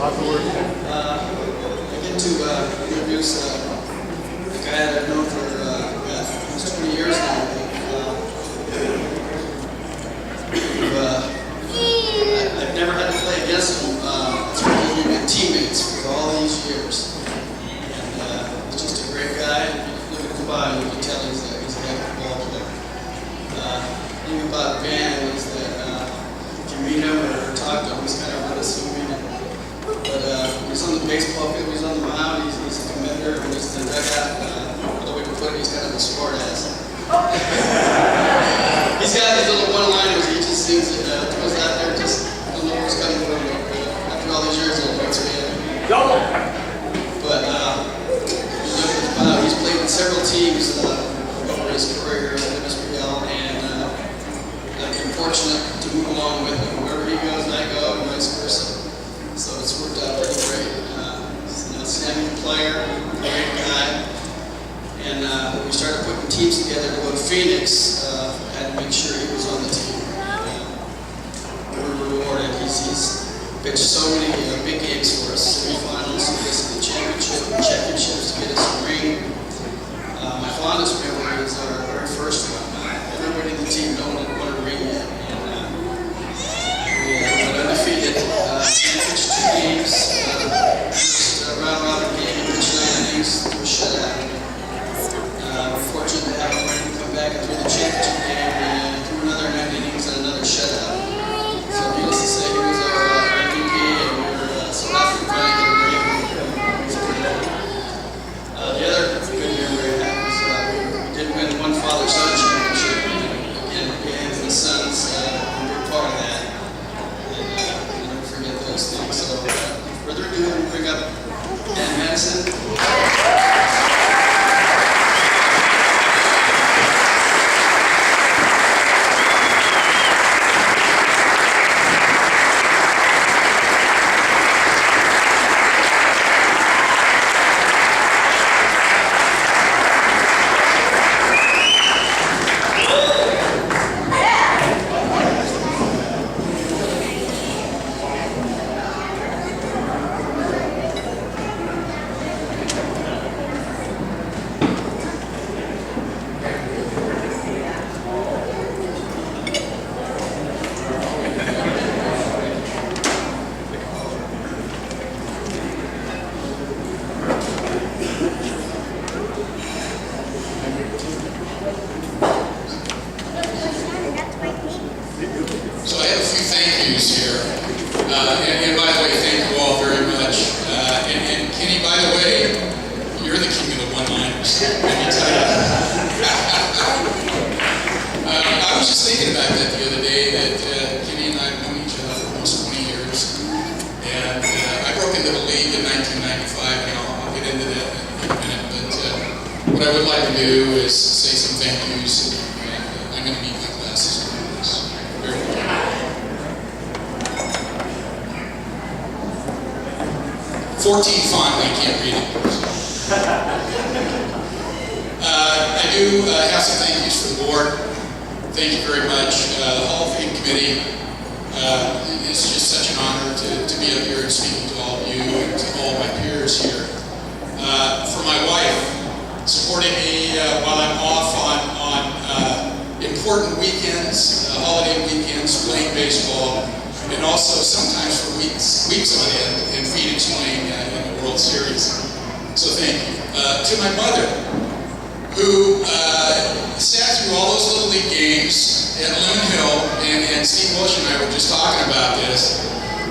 get to introduce a guy that I've known for almost 20 years now. I've never had to play against him. We've been teammates for all these years. And he's just a great guy. If you look at his body, you can tell he's a heck of a ball player. The thing about Van is that if you meet him or talk to him, he's kind of unassuming. But he's on the baseball field, he's on the mound, he's a committer, and he's in the dugout. The way we put it, he's kind of a smart ass. He's got these little one-liners, he just seems to throws out there, just don't know what's coming from him. After all these years, it'll work together. But he's played with several teams over his career at MSBL, and I've been fortunate to move along with him. Wherever he goes, I go, and vice versa. So it's worked out pretty great. He's an outstanding player, great guy. And when we started putting teams together to go to Phoenix, I had to make sure he was on the team. We were rewarded. He's pitched so many big games for us, semifinals, the championships to get us a ring. My fondest memory is our very first one. Everybody in the team won a ring yet. We went undefeated. He pitched 2 games. First round-robin game, he pitched 9 innings to a shutout. We're fortunate to have him ready to come back and throw the championship game and threw another 9 innings and another shutout. So needless to say, he was our MVP, and we were so happy to finally get a ring. The other good memory I have is we did win one father-son championship, and again, Gans and the Sons were a big part of that. And I'll never forget those things. So further ado, we bring up Mattison. And by the way, thank you all very much. And Kenny, by the way, you're the king of the one-liners. Let me tell you. I was just thinking about that the other day, that Kenny and I have known each other for almost 20 years. And I broke into the league in 1995, and I'll get into that in a minute. But what I would like to do is say some thank yous. And I'm going to need my glasses for this. Very well. 14 font, I can't read it. I do have some thank yous for the board. Thank you very much. The Hall of Fame Committee. It's just such an honor to be up here and speaking to all of you and to all my peers here. For my wife, supporting me while I'm off on important weekends, holiday weekends, playing baseball, and also sometimes for weeks on end in Phoenix playing in the World Series. So thank you. To my mother, who sat through all those Little League games at Loon Hill, and Steve Walsh and I were just talking about this,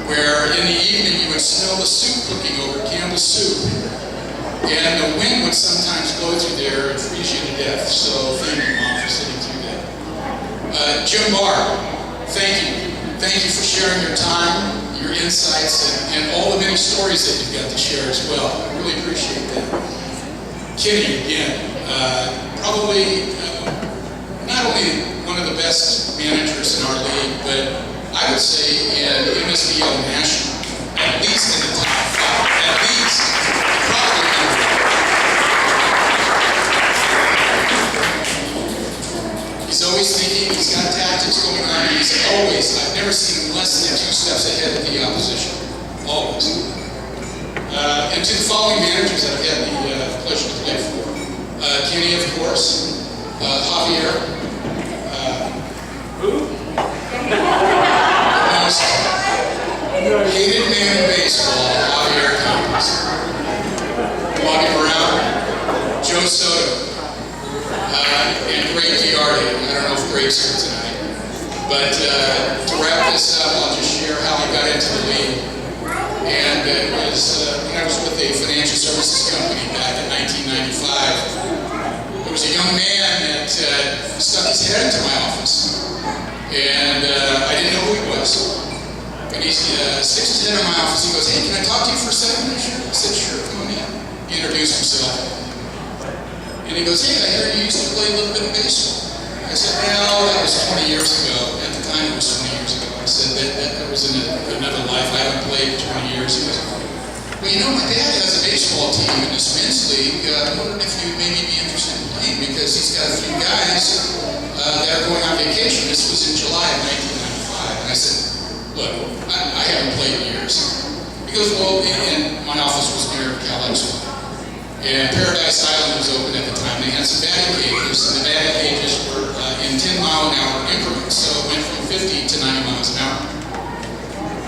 where in the evening you would smell the soup cooking over Campbell's soup, and the wind would sometimes blow through there and freeze you to death. So thank you, Mom, for sitting through that. Jim Barr, thank you. Thank you for sharing your time, your insights, and all the many stories that you've got to share as well. I really appreciate that. Kenny, again, probably not only one of the best managers in our league, but I would say in MSBL National, at least in the top 5, at least, probably number 1. He's always thinking, he's got tactics going on, he's always, I've never seen him less than 2 steps ahead of the opposition. Always. And to the following managers that I've had the pleasure to play for. Kenny, of course. Javier. The most hated man in baseball, Javier Campos. Walking around, Joe Soto. And Greg Giardi. I don't know if Greg's here tonight. But to wrap this up, I'll just share how I got into the league. And it was when I was with a financial services company back in 1995. There was a young man that stuck his head into my office. And I didn't know who he was. And he sticks his head in my office. He goes, "Hey, can I talk to you for a second?" I said, "Sure, come on in." He introduced himself. And he goes, "Hey, I hear you used to play a little bit of baseball." I said, "Well, that was 20 years ago. At the time, it was 20 years ago." I said, that was in another life. I haven't played 20 years. He goes, "Well, you know, my dad has a baseball team in this men's league. I wondered if you'd maybe be interested in playing because he's got a few guys that are going on vacation." This was in July of 1995. And I said, "Look, I haven't played in years." He goes, "Well," and my office was near Cal Expo. And Paradise Island was open at the time. They had some batting cages, and the batting cages were in 10-mile-an-hour increments, so it went from 50 to 90 miles an hour.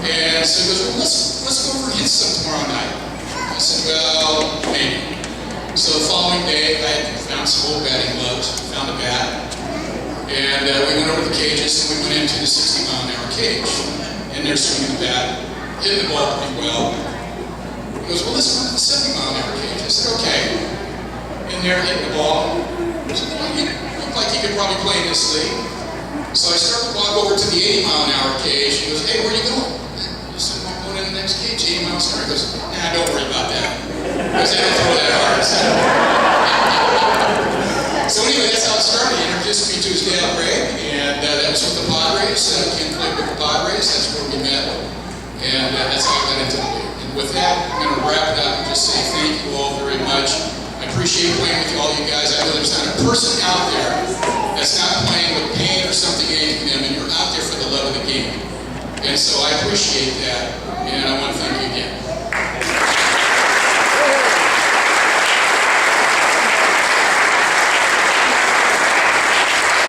And so he goes, "Well, let's go over and hit some tomorrow night." I said, "Well, maybe." So the following day, I found some old batting gloves, found a bat, and we went over the cages, and we went into the 60-mile-an-hour cage. And they're swinging the bat, hitting the ball pretty well. He goes, "Well, let's go to the 70-mile-an-hour cage." I said, "Okay." In there, hitting the ball. I said, "Well, you look like you could probably play in this league." So I started to walk over to the 80-mile-an-hour cage. He goes, "Hey, where are you going?" I said, "I'm going in the next cage, 80 miles an hour." He goes, "Nah, don't worry about that." Because they don't throw that hard. So anyway, that's how it started. He introduced me to his dad, Greg, and that was with the Padres. Ken played with the Padres. That's where we met. And that's how I got into the league. With that, I'm going to wrap it up and just say thank you all very much. I appreciate playing with all you guys. I know there's not a person out there that's not playing with pain or something aching them, and you're out there for the love of the game. And so I appreciate that, and I want to thank you again.